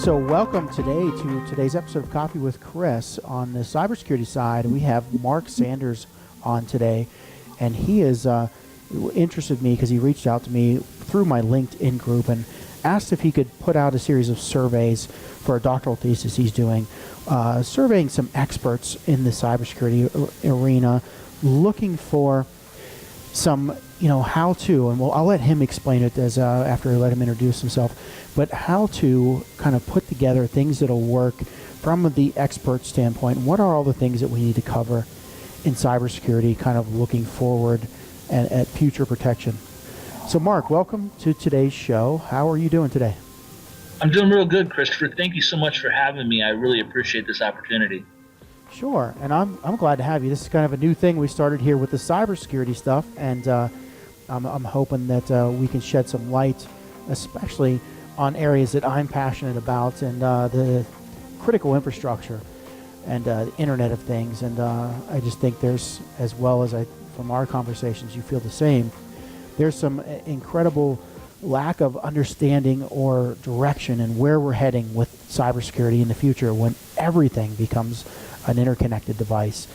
So welcome today to today's episode of Coffee with Chris. On the cybersecurity side, we have Marc Sanders on today, and he is interested in me because he reached out to me through my LinkedIn group and asked if he could put out a series of surveys for a doctoral thesis he's doing, surveying some experts in the cybersecurity arena, looking for some, how to, and I'll let him explain it as after I let him introduce himself, but how to kind of put together things that'll work from the expert standpoint. What are all the things that we need to cover in cybersecurity, kind of looking forward and at future protection? So, Marc, welcome to today's show. How are you doing today? I'm doing real good, Christopher. Thank you so much for having me. I really appreciate this opportunity. Sure, and I'm glad to have you. This is kind of a new thing we started here with the cybersecurity stuff, and I'm hoping that we can shed some light, especially on areas that I'm passionate about, and the critical infrastructure and the Internet of Things. And I just think there's, as well as from our conversations, you feel the same, there's some incredible lack of understanding or direction in where we're heading with cybersecurity in the future when everything becomes an interconnected device.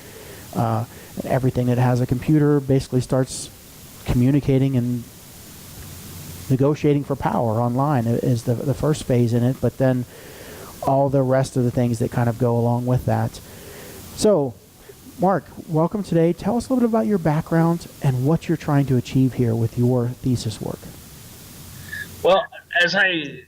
And everything that has a computer basically starts communicating and negotiating for power online is the first phase in it, but then all the rest of the things that kind of go along with that. So, Marc, welcome today. Tell us a little bit about your background and what you're trying to achieve here with your thesis work. Well, as I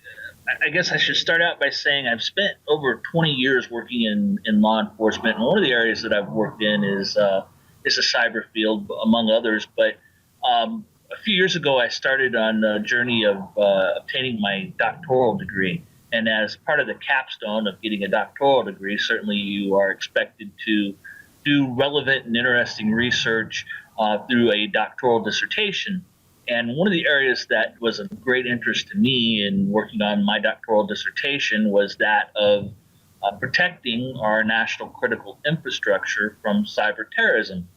guess I should start out by saying I've spent over 20 years working in law enforcement, and one of the areas that I've worked in is the cyber field, among others. But a few years ago, I started on a journey of obtaining my doctoral degree. And as part of the capstone of getting a doctoral degree, certainly you are expected to do relevant and interesting research through a doctoral dissertation. And one of the areas that was of great interest to me in working on my doctoral dissertation was that of protecting our national critical infrastructure from cyber terrorism.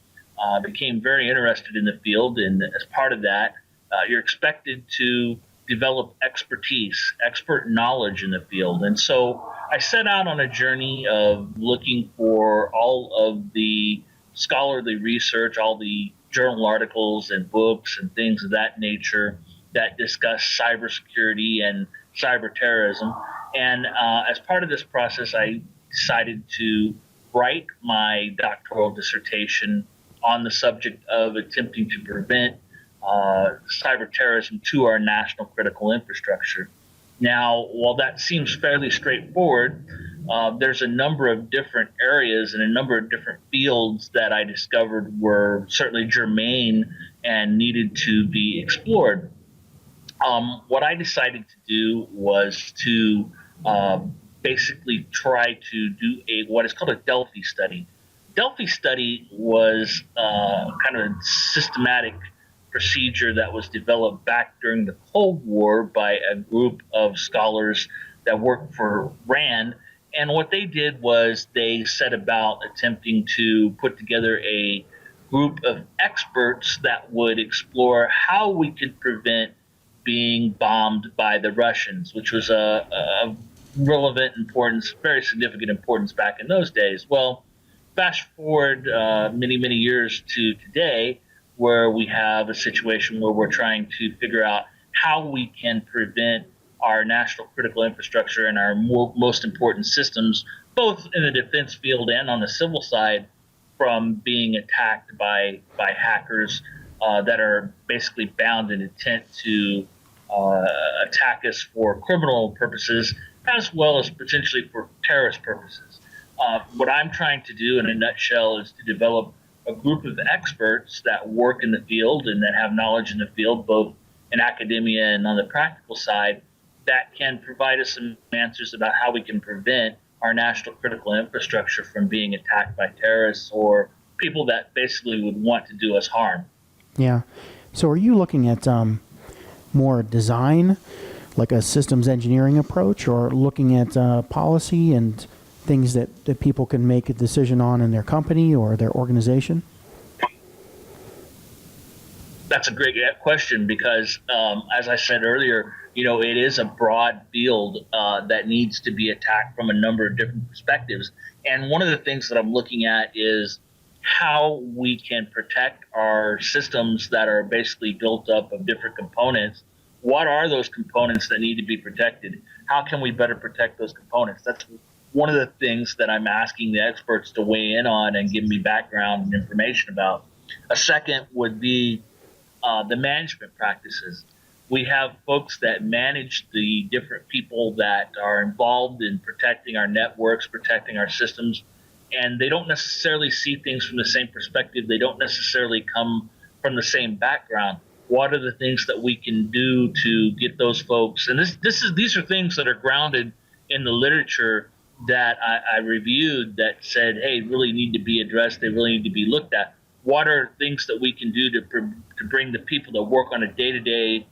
I became very interested in the field, and as part of that, you're expected to develop expertise, expert knowledge in the field. And so I set out on a journey of looking for all of the scholarly research, all the journal articles and books and things of that nature that discuss cybersecurity and cyber terrorism. And as part of this process, I decided to write my doctoral dissertation on the subject of attempting to prevent cyber terrorism to our national critical infrastructure. Now, while that seems fairly straightforward, there's a number of different areas and a number of different fields that I discovered were certainly germane and needed to be explored. What I decided to do was to basically try to do what is called a Delphi study. Delphi study was kind of a systematic procedure that was developed back during the Cold War by a group of scholars that worked for RAND. And what they did was they set about attempting to put together a group of experts that would explore how we could prevent being bombed by the Russians, which was a relevant importance, very significant importance back in those days. Well, fast forward many, many years to today, where we have a situation where we're trying to figure out how we can prevent our national critical infrastructure and our most important systems, both in the defense field and on the civil side, from being attacked by hackers that are basically bound in intent to attack us for criminal purposes, as well as potentially for terrorist purposes. What I'm trying to do in a nutshell is to develop a group of experts that work in the field and that have knowledge in the field, both in academia and on the practical side, that can provide us some answers about how we can prevent our national critical infrastructure from being attacked by terrorists or people that basically would want to do us harm. Yeah. So are you looking at more design, like a systems engineering approach, or looking at policy and things that people can make a decision on in their company or their organization? That's a great question because, as I said earlier, it is a broad field that needs to be attacked from a number of different perspectives. And one of the things that I'm looking at is how we can protect our systems that are basically built up of different components. What are those components that need to be protected? How can we better protect those components? That's one of the things that I'm asking the experts to weigh in on and give me background and information about. A second would be the management practices. We have folks that manage the different people that are involved in protecting our networks, protecting our systems, and they don't necessarily see things from the same perspective. They don't necessarily come from the same background. What are the things that we can do to get those folks? And these are things that are grounded in the literature that I reviewed that said, hey, really need to be addressed. They really need to be looked at. What are things that we can do to bring the people that work on a day-to-day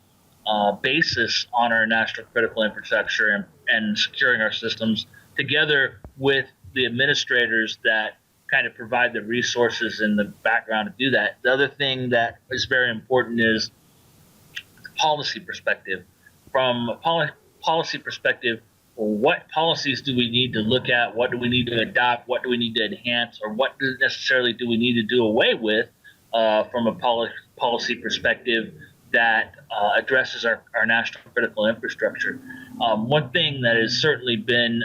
basis on our national critical infrastructure and securing our systems together with the administrators that kind of provide the resources and the background to do that. The other thing that is very important is the policy perspective. From a policy perspective, what policies do we need to look at? What do we need to adopt? What do we need to enhance? Or what necessarily do we need to do away with from a policy perspective that addresses our national critical infrastructure? One thing that has certainly been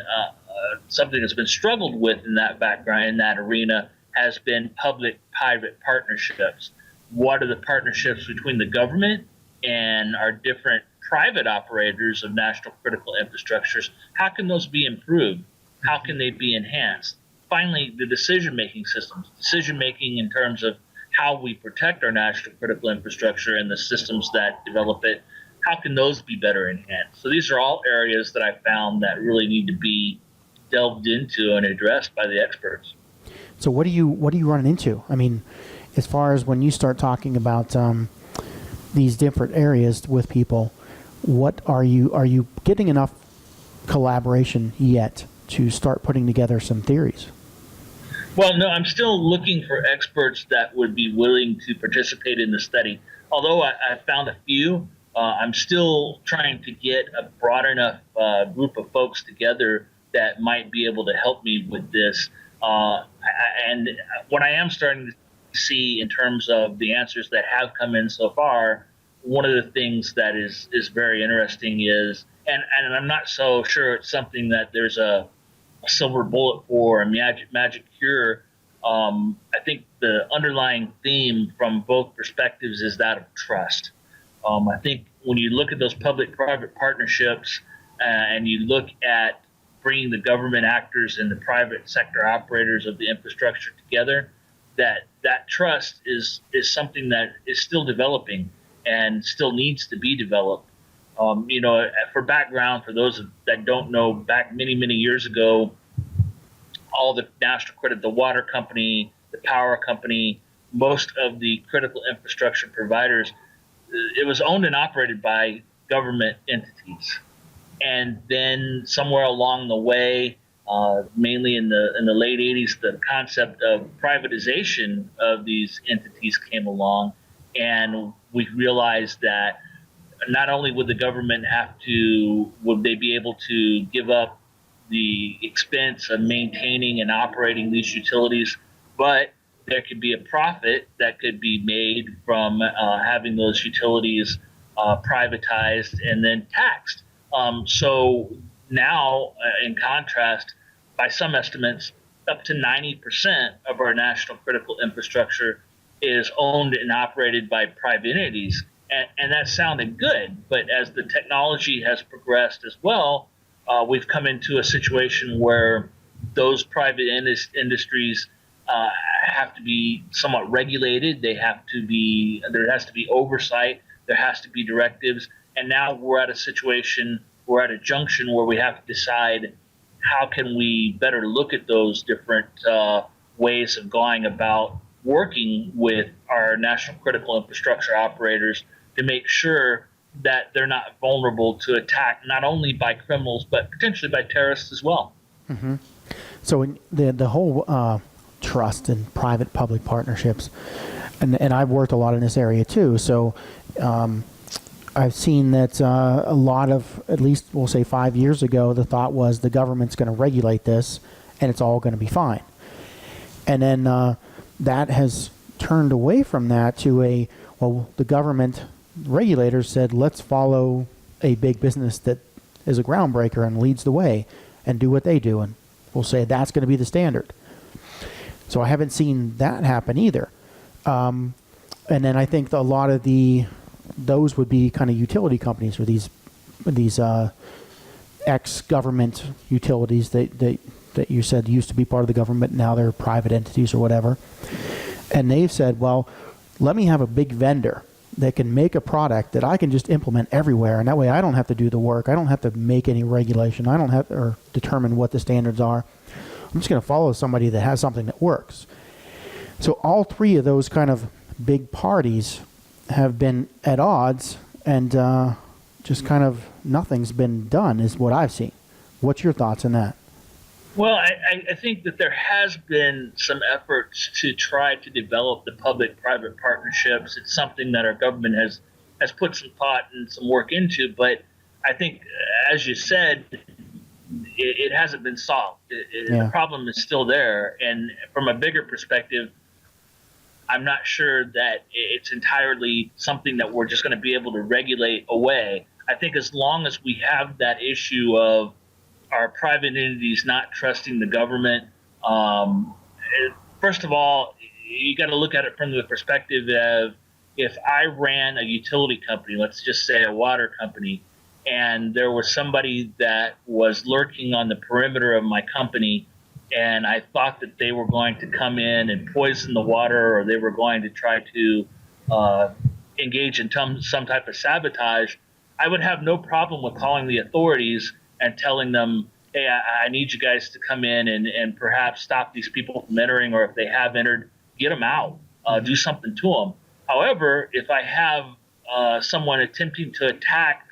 something that's been struggled with in that background, in that arena, has been public-private partnerships. What are the partnerships between the government and our different private operators of national critical infrastructures? How can those be improved? How can they be enhanced? Finally, the decision-making systems, decision-making in terms of how we protect our national critical infrastructure and the systems that develop it, how can those be better enhanced? So these are all areas that I found that really need to be delved into and addressed by the experts. So what are you running into? I mean, as far as when you start talking about these different areas with people, what are you getting enough collaboration yet to start putting together some theories? Well, no, I'm still looking for experts that would be willing to participate in the study. Although I found a few, I'm still trying to get a broad enough group of folks together that might be able to help me with this. And what I am starting to see in terms of the answers that have come in so far, one of the things that is very interesting is, and I'm not so sure it's something that there's a silver bullet for, a magic cure. I think the underlying theme from both perspectives is that of trust. I think when you look at those public-private partnerships and you look at bringing the government actors and the private sector operators of the infrastructure together, that trust is something that is still developing and still needs to be developed. For background, for those that don't know, back many years ago, all the national credit, the water company, the power company, most of the critical infrastructure providers, it was owned and operated by government entities. And then somewhere along the way, mainly in the late 80s, the concept of privatization of these entities came along, and we realized that not only would the government would they be able to give up the expense of maintaining and operating these utilities, but there could be a profit that could be made from having those utilities privatized and then taxed. So now, in contrast, by some estimates, up to 90% of our national critical infrastructure is owned and operated by private entities. And that sounded good, but as the technology has progressed as well, we've come into a situation where those private industries have to be somewhat regulated. There has to be oversight. There has to be directives. And now we're at a junction where we have to decide how can we better look at those different ways of going about working with our national critical infrastructure operators to make sure that they're not vulnerable to attack, not only by criminals, but potentially by terrorists as well. Mm-hmm. So in the whole trust and private-public partnerships, and I've worked a lot in this area too. So I've seen that a lot of, at least we'll say 5 years ago, the thought was the government's going to regulate this and it's all going to be fine. And then that has turned away from that to the government regulators said, let's follow a big business that is a groundbreaker and leads the way and do what they do. And we'll say that's going to be the standard. So I haven't seen that happen either. And then I think a lot of those would be kind of utility companies or these ex-government utilities that you said used to be part of the government, now they're private entities or whatever. And they've said, well, let me have a big vendor that can make a product that I can just implement everywhere, and that way I don't have to do the work. I don't have to make any regulation. I don't have or determine what the standards are. I'm just going to follow somebody that has something that works. So all three of those kind of big parties have been at odds, and just kind of nothing's been done is what I've seen. What's your thoughts on that? Well, I think that there has been some efforts to try to develop the public-private partnerships. It's something that our government has put some thought and some work into, but I think, as you said, it hasn't been solved. The problem is still there, and from a bigger perspective, I'm not sure that it's entirely something that we're just going to be able to regulate away. I think as long as we have that issue of our private entities not trusting the government, first of all, you got to look at it from the perspective of, if I ran a utility company, let's just say a water company, and there was somebody that was lurking on the perimeter of my company, and I thought that they were going to come in and poison the water, or they were going to try to engage in some type of sabotage, I would have no problem with calling the authorities and telling them, hey, I need you guys to come in and perhaps stop these people from entering, or if they have entered, get them out, do something to them. However, if I have someone attempting to attack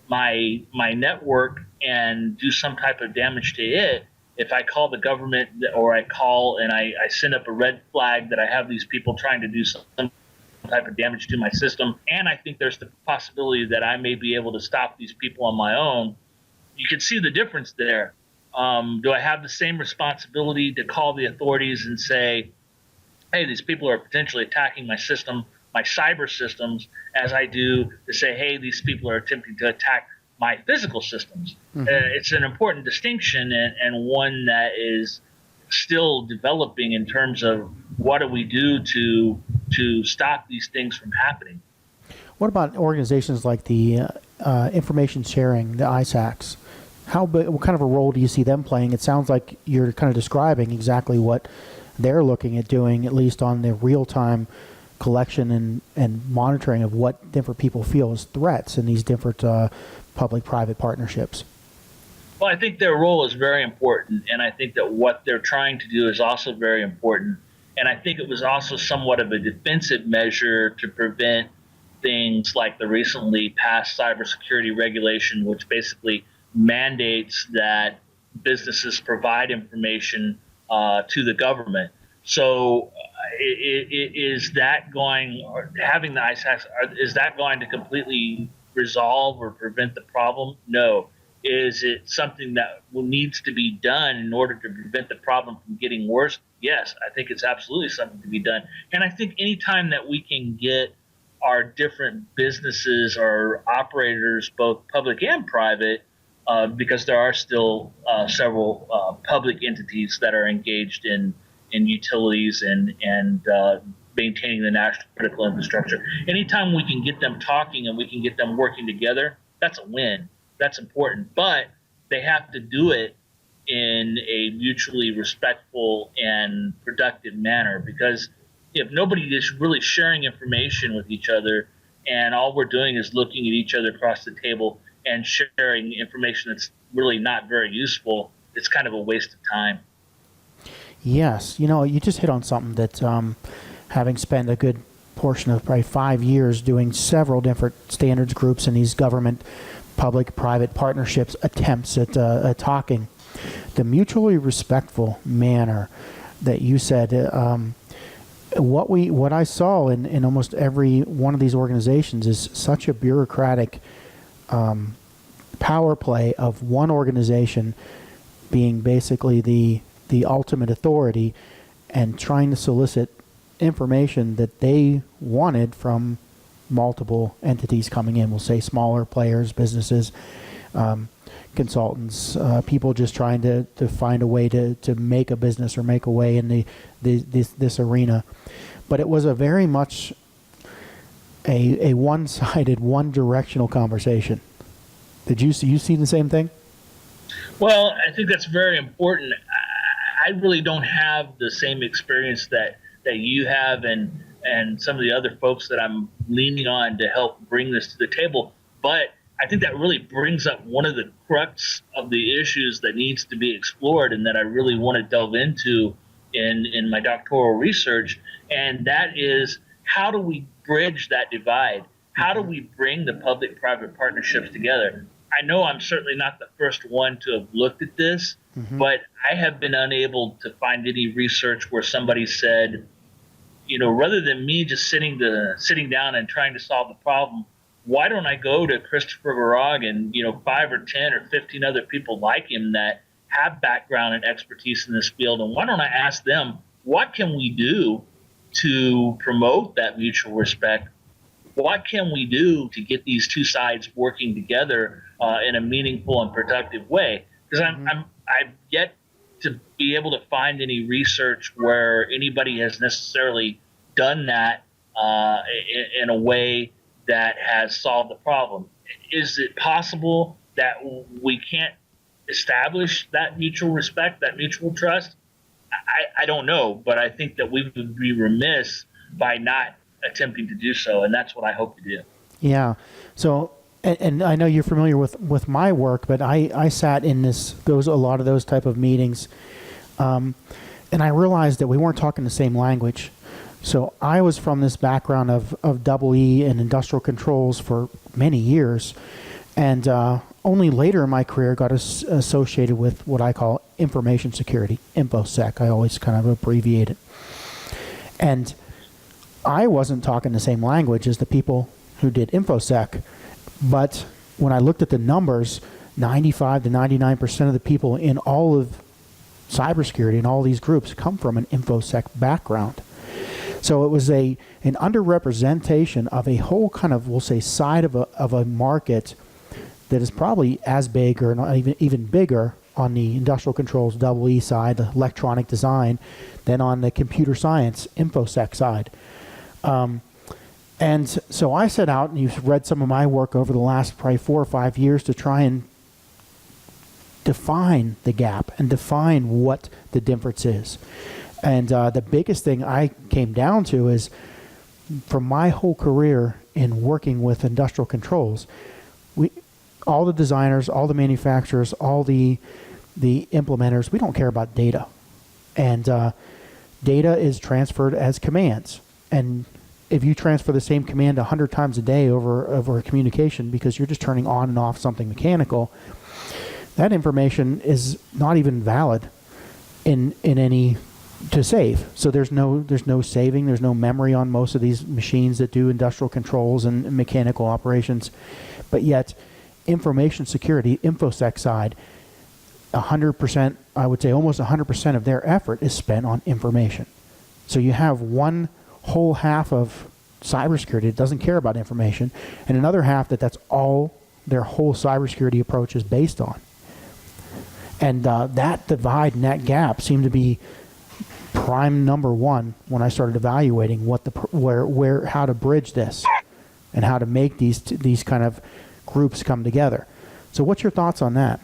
my network and do some type of damage to it, if I call the government, or I call and I send up a red flag that I have these people trying to do some type of damage to my system, and I think there's the possibility that I may be able to stop these people on my own, you can see the difference there. Do I have the same responsibility to call the authorities and say, hey, these people are potentially attacking my system, my cyber systems, as I do to say, hey, these people are attempting to attack my physical systems? Mm-hmm. It's an important distinction, and one that is still developing in terms of what do we do to stop these things from happening. What about organizations like the information sharing, the ISACs? What kind of a role do you see them playing? It sounds like you're kind of describing exactly what they're looking at doing, at least on the real-time collection and monitoring of what different people feel as threats in these different public-private partnerships. Well, I think their role is very important, and I think that what they're trying to do is also very important. And I think it was also somewhat of a defensive measure to prevent things like the recently passed cybersecurity regulation, which basically mandates that businesses provide information to the government. So is that going, or having the ISACs, is that going to completely resolve or prevent the problem? No. Is it something that needs to be done in order to prevent the problem from getting worse? Yes, I think it's absolutely something to be done. And I think anytime that we can get our different businesses or operators, both public and private, because there are still several public entities that are engaged in utilities and maintaining the national critical infrastructure. Anytime we can get them talking and we can get them working together, that's a win. That's important. But they have to do it in a mutually respectful and productive manner, because if nobody is really sharing information with each other and all we're doing is looking at each other across the table and sharing information that's really not very useful, it's kind of a waste of time. Yes. You just hit on something that having spent a good portion of probably 5 years doing several different standards groups in these government public-private partnerships attempts at talking, the mutually respectful manner that you said, what I saw in almost every one of these organizations is such a bureaucratic power play of one organization being basically the ultimate authority and trying to solicit information that they wanted from multiple entities coming in. We'll say smaller players, businesses, consultants, people just trying to find a way to make a business or make a way in this arena. But it was a very much a one-sided, one-directional conversation. Did you see the same thing? Well, I think that's very important. I really don't have the same experience that you have and some of the other folks that I'm leaning on to help bring this to the table. But I think that really brings up one of the crux of the issues that needs to be explored and that I really want to delve into in my doctoral research. And that is, how do we bridge that divide? How do we bring the public-private partnerships together? I know I'm certainly not the first one to have looked at this, but I have been unable to find any research where somebody said, rather than me just sitting down and trying to solve the problem, why don't I go to Christopher Garag and 5 or 10 or 15 other people like him that have background and expertise in this field, and why don't I ask them, what can we do to promote that mutual respect? What can we do to get these two sides working together in a meaningful and productive way? Because I've yet to be able to find any research where anybody has necessarily done that in a way that has solved the problem. Is it possible that we can't establish that mutual respect, that mutual trust? I don't know, but I think that we would be remiss by not attempting to do so, and that's what I hope to do. Yeah. So, and I know you're familiar with my work, but I sat in a lot of those type of meetings, and I realized that we weren't talking the same language. So I was from this background of EE and industrial controls for many years, and only later in my career got associated with what I call information security, InfoSec. I always kind of abbreviate it. And I wasn't talking the same language as the people who did InfoSec, but when I looked at the numbers, 95 to 99% of the people in all of cybersecurity and all these groups come from an InfoSec background. So it was an underrepresentation of a whole kind of, we'll say, side of a market that is probably as big or not even bigger on the industrial controls EE side, the electronic design, than on the computer science InfoSec side. And so I set out, and you've read some of my work over the last probably 4 or 5 years to try and define the gap and define what the difference is. And the biggest thing I came down to is, from my whole career in working with industrial controls, all the designers, all the manufacturers, all the implementers, we don't care about data. And data is transferred as commands. And if you transfer the same command 100 times a day over a communication because you're just turning on and off something mechanical, that information is not even valid in any to save. So there's no saving, there's no memory on most of these machines that do industrial controls and mechanical operations. But yet, information security, InfoSec side, 100%, I would say almost 100% of their effort is spent on information. So you have one whole half of cybersecurity that doesn't care about information, and another half that's all their whole cybersecurity approach is based on. And that divide and that gap seemed to be prime number one when I started evaluating how to bridge this and how to make these kind of groups come together. So what's your thoughts on that?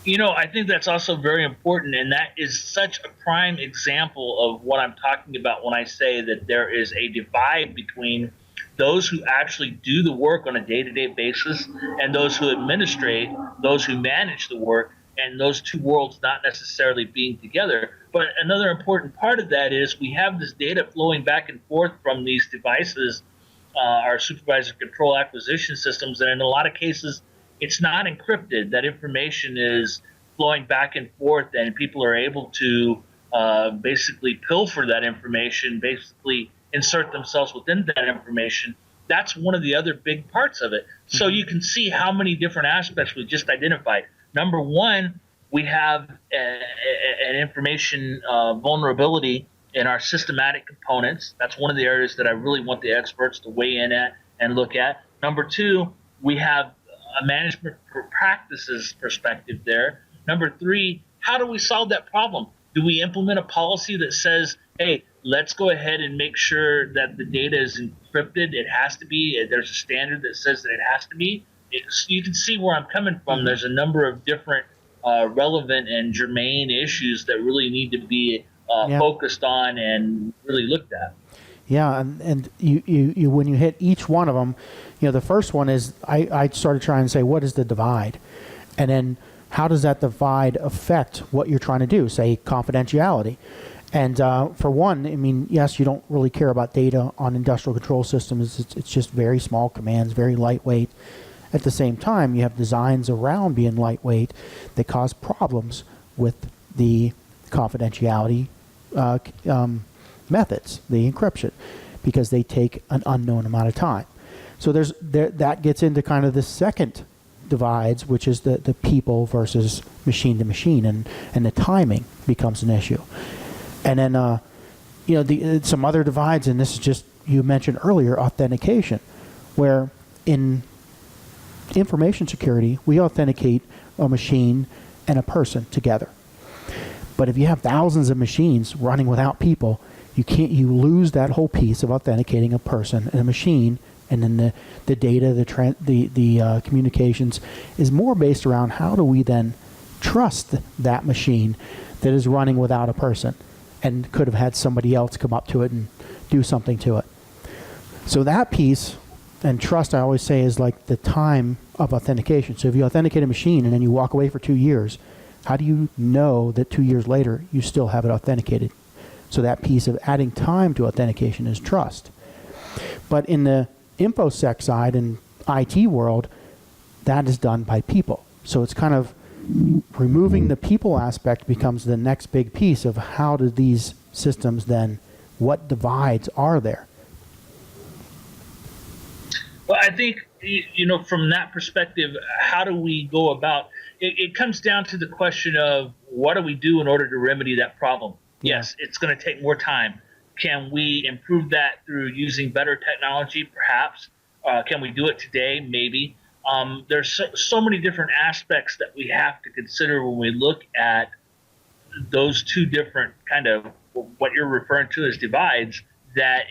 I think that's also very important, and that is such a prime example of what I'm talking about when I say that there is a divide between those who actually do the work on a day-to-day basis and those who administrate, those who manage the work, and those two worlds not necessarily being together. But another important part of that is we have this data flowing back and forth from these devices, our supervisor control acquisition systems, and in a lot of cases, it's not encrypted. That information is flowing back and forth, and people are able to basically pilfer that information, basically insert themselves within that information. That's one of the other big parts of it. So you can see how many different aspects we just identified. Number one, we have an information vulnerability in our systematic components. That's one of the areas that I really want the experts to weigh in at and look at. Number two, we have a management practices perspective there. Number three, how do we solve that problem? Do we implement a policy that says, hey, let's go ahead and make sure that the data is encrypted? It has to be. There's a standard that says that it has to be. You can see where I'm coming from. There's a number of different relevant and germane issues that really need to be focused on and really looked at. Yeah, and you when you hit each one of them, the first one is I started trying to say, what is the divide? And then how does that divide affect what you're trying to do, say confidentiality? And for one, I mean, yes, you don't really care about data on industrial control systems. It's just very small commands, very lightweight. At the same time, you have designs around being lightweight that cause problems with the confidentiality methods, the encryption, because they take an unknown amount of time. So that gets into kind of the second divides, which is the people versus machine to machine, and the timing becomes an issue. And then some other divides, and this is just, you mentioned earlier, authentication, where in information security we authenticate a machine and a person together. But if you have thousands of machines running without people, you lose that whole piece of authenticating a person and a machine, and then the data, the communications is more based around how do we then trust that machine that is running without a person and could have had somebody else come up to it and do something to it. So that piece, and trust, I always say, is like the time of authentication. So if you authenticate a machine and then you walk away for 2 years, how do you know that 2 years later you still have it authenticated? So that piece of adding time to authentication is trust. But in the InfoSec side and IT world, that is done by people. So it's kind of removing the people aspect becomes the next big piece of how do these systems then, what divides are there? Well, I think, from that perspective, how do we go about it? It comes down to the question of what do we do in order to remedy that problem? Yes, it's going to take more time. Can we improve that through using better technology? Perhaps. Can we do it today? Maybe. There's so many different aspects that we have to consider when we look at those two different kind of what you're referring to as divides, that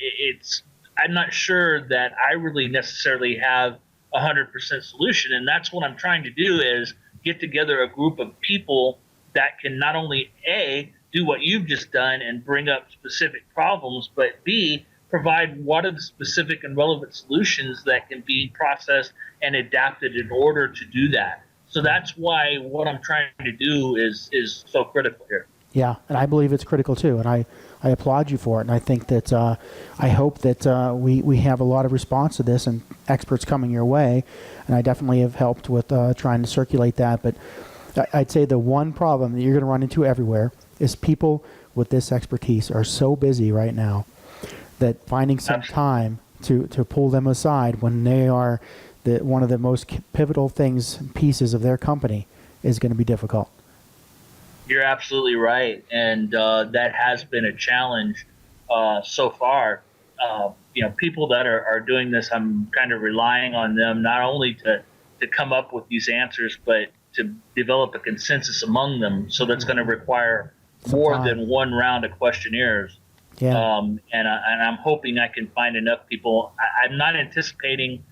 I'm not sure that I really necessarily have 100% solution. And that's what I'm trying to do, is get together a group of people that can not only A, do what you've just done and bring up specific problems, but B, provide what are the specific and relevant solutions that can be processed and adapted in order to do that. So that's why what I'm trying to do is so critical here. Yeah, and I believe it's critical too, and I applaud you for it, and I think that I hope that we have a lot of response to this and experts coming your way, and I definitely have helped with trying to circulate that. But I'd say the one problem that you're going to run into everywhere is people with this expertise are so busy right now that finding some time to pull them aside when they are one of the most pivotal pieces of their company is going to be difficult. You're absolutely right, and that has been a challenge so far. People that are doing this, I'm kind of relying on them not only to come up with these answers, but to develop a consensus among them. So that's going to require more than one round of questionnaires. Yeah. And I'm hoping I can find enough people. I'm not anticipating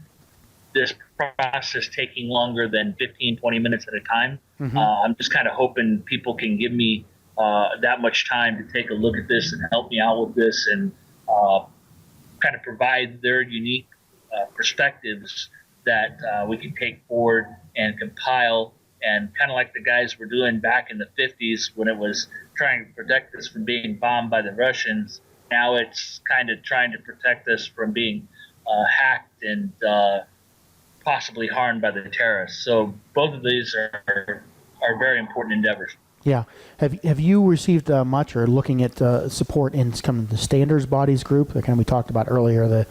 this process taking longer than 15, 20 minutes at a time. Mm-hmm. I'm just kind of hoping people can give me that much time to take a look at this and help me out with this, and kind of provide their unique perspectives that we can take forward and compile, and kind of like the guys were doing back in the 50s when it was trying to protect us from being bombed by the Russians. Now it's kind of trying to protect us from being hacked and possibly harmed by the terrorists. So both of these are very important endeavors. Yeah. Have you received much or looking at support in kind of the standards bodies group? Like kind of we talked about earlier,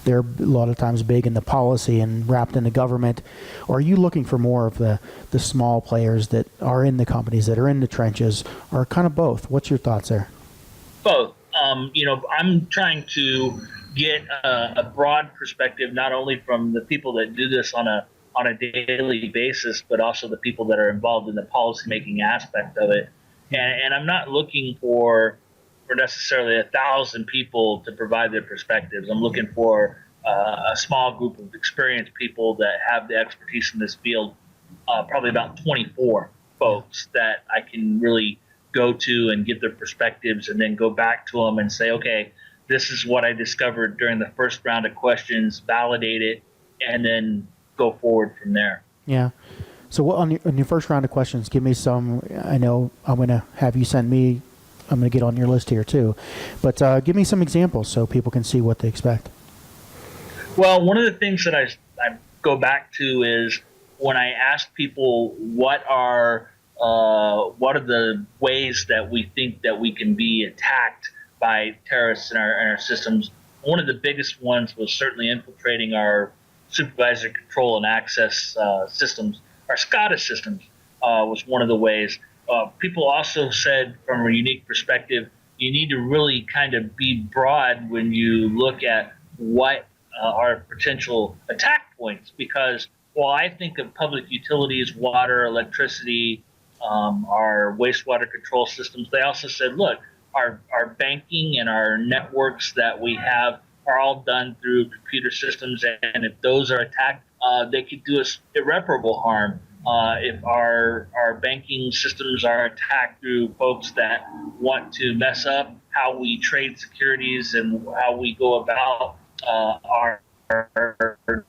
they're a lot of times big in the policy and wrapped in the government. Or are you looking for more of the small players that are in the companies, that are in the trenches, or kind of both? What's your thoughts there? Both. I'm trying to get a broad perspective, not only from the people that do this on a daily basis, but also the people that are involved in the policymaking aspect of it. And I'm not looking for necessarily 1,000 people to provide their perspectives. I'm looking for a small group of experienced people that have the expertise in this field, probably about 24 folks that I can really go to and get their perspectives, and then go back to them and say, okay, this is what I discovered during the first round of questions, validate it, and then go forward from there. Yeah. So what, on your first round of questions, give me some. I know I'm going to have you send me. I'm going to get on your list here too, but give me some examples so people can see what they expect. Well, one of the things that I go back to is when I ask people what are the ways that we think that we can be attacked by terrorists in our systems. One of the biggest ones was certainly infiltrating our supervisory control and access systems. Our SCADA systems was one of the ways. People also said, from a unique perspective, you need to really kind of be broad when you look at what are potential attack points, because while I think of public utilities, water, electricity, our wastewater control systems, they also said, look, our banking and our networks that we have are all done through computer systems, and if those are attacked, they could do us irreparable harm. If our banking systems are attacked through folks that want to mess up how we trade securities and how we go about our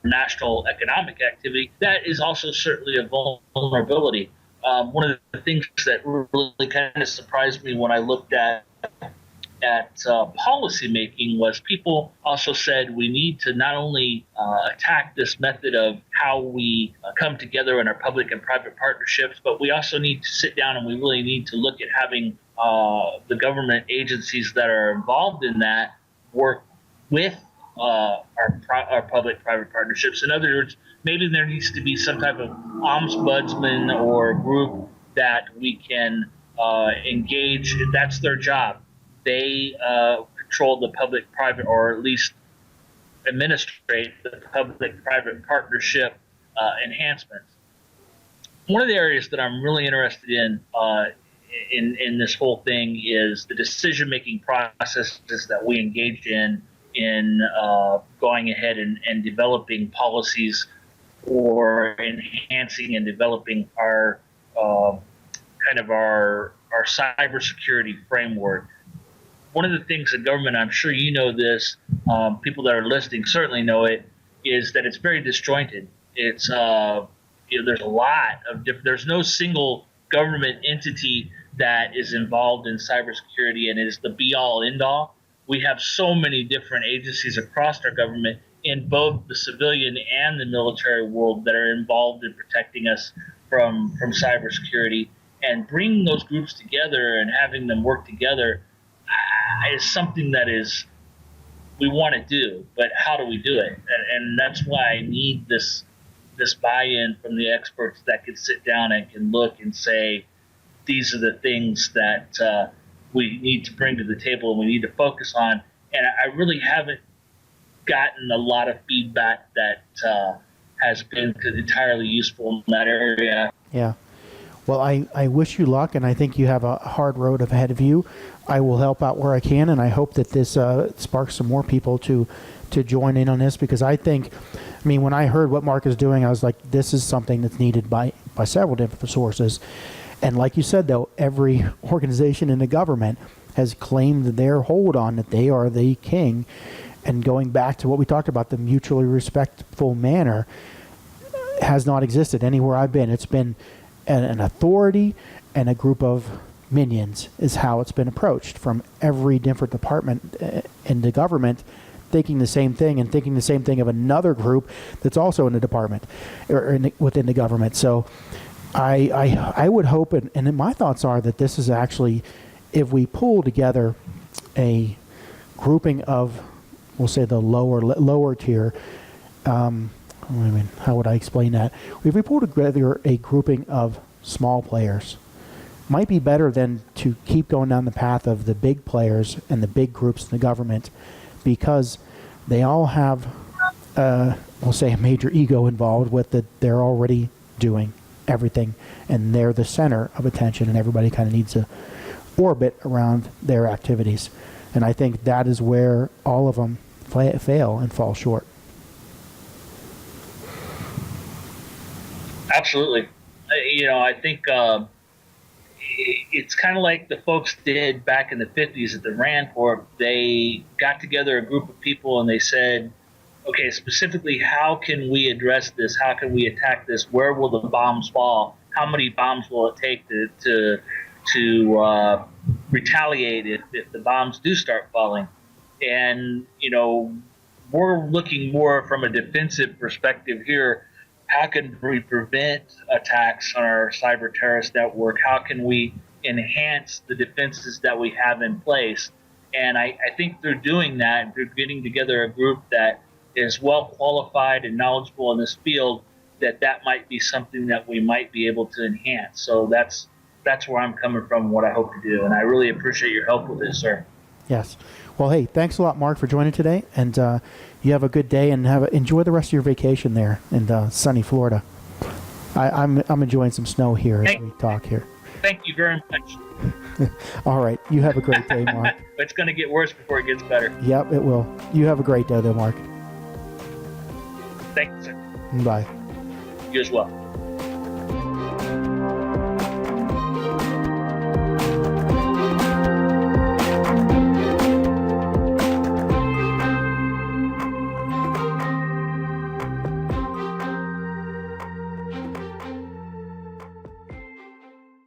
national economic activity, that is also certainly a vulnerability. One of the things that really kind of surprised me when I looked at policy making was people also said we need to not only attack this method of how we come together in our public and private partnerships, but we also need to sit down and we really need to look at having the government agencies that are involved in that work with our public-private partnerships. In other words, maybe there needs to be some type of ombudsman or group that we can engage. That's their job. They control the public-private, or at least administrate the public-private partnership enhancements. One of the areas that I'm really interested in this whole thing is the decision-making processes that we engage in going ahead and developing policies for enhancing and developing our cybersecurity framework. One of the things in government, I'm sure you know this, people that are listening certainly know it, is that it's very disjointed. It's there's a lot of there's no single government entity that is involved in cybersecurity and is the be-all, end-all. We have so many different agencies across our government in both the civilian and the military world that are involved in protecting us from cybersecurity, and bringing those groups together and having them work together is something that we want to do, but how do we do it? And that's why I need this buy-in from the experts that can sit down and can look and say, these are the things that we need to bring to the table and we need to focus on. And I really haven't gotten a lot of feedback that has been entirely useful in that area. Yeah. Well, I wish you luck, and I think you have a hard road ahead of you. I will help out where I can, and I hope that this sparks some more people to join in on this, because I mean, when I heard what Marc is doing, I was like, this is something that's needed by several different sources. And like you said, though, every organization in the government has claimed their hold on that they are the king. And going back to what we talked about, the mutually respectful manner has not existed anywhere I've been. It's been an authority and a group of minions is how it's been approached from every different department in the government, thinking the same thing and thinking the same thing of another group that's also in the department or within the government. So I would hope, and my thoughts are that this is actually, if we pull together a grouping of, we'll say the lower tier. How would I explain that? If we pull together a grouping of small players, might be better than to keep going down the path of the big players and the big groups in the government, because they all have, we'll say, a major ego involved with that. They're already doing everything, and they're the center of attention, and everybody kind of needs to orbit around their activities. And I think that is where all of them fail and fall short. Absolutely. I think it's kind of like the folks did back in the 50s at the Rand Corp. They got together a group of people and they said, okay, specifically, how can we address this? How can we attack this? Where will the bombs fall? How many bombs will it take to retaliate if the bombs do start falling? And, we're looking more from a defensive perspective here. How can we prevent attacks on our cyber terrorist network? How can we enhance the defenses that we have in place? And I think they're doing that. They're getting together a group that is well qualified and knowledgeable in this field, that might be something that we might be able to enhance. So that's where I'm coming from, what I hope to do. And I really appreciate your help with this, sir. Yes. Well, hey, thanks a lot, Mark, for joining today. And you have a good day, and enjoy the rest of your vacation there in sunny Florida. I'm enjoying some snow here as we talk here. Thank you very much. All right. You have a great day, Mark. It's going to get worse before it gets better. Yep, it will. You have a great day, though, Mark. Thank you, sir. Bye. You as well.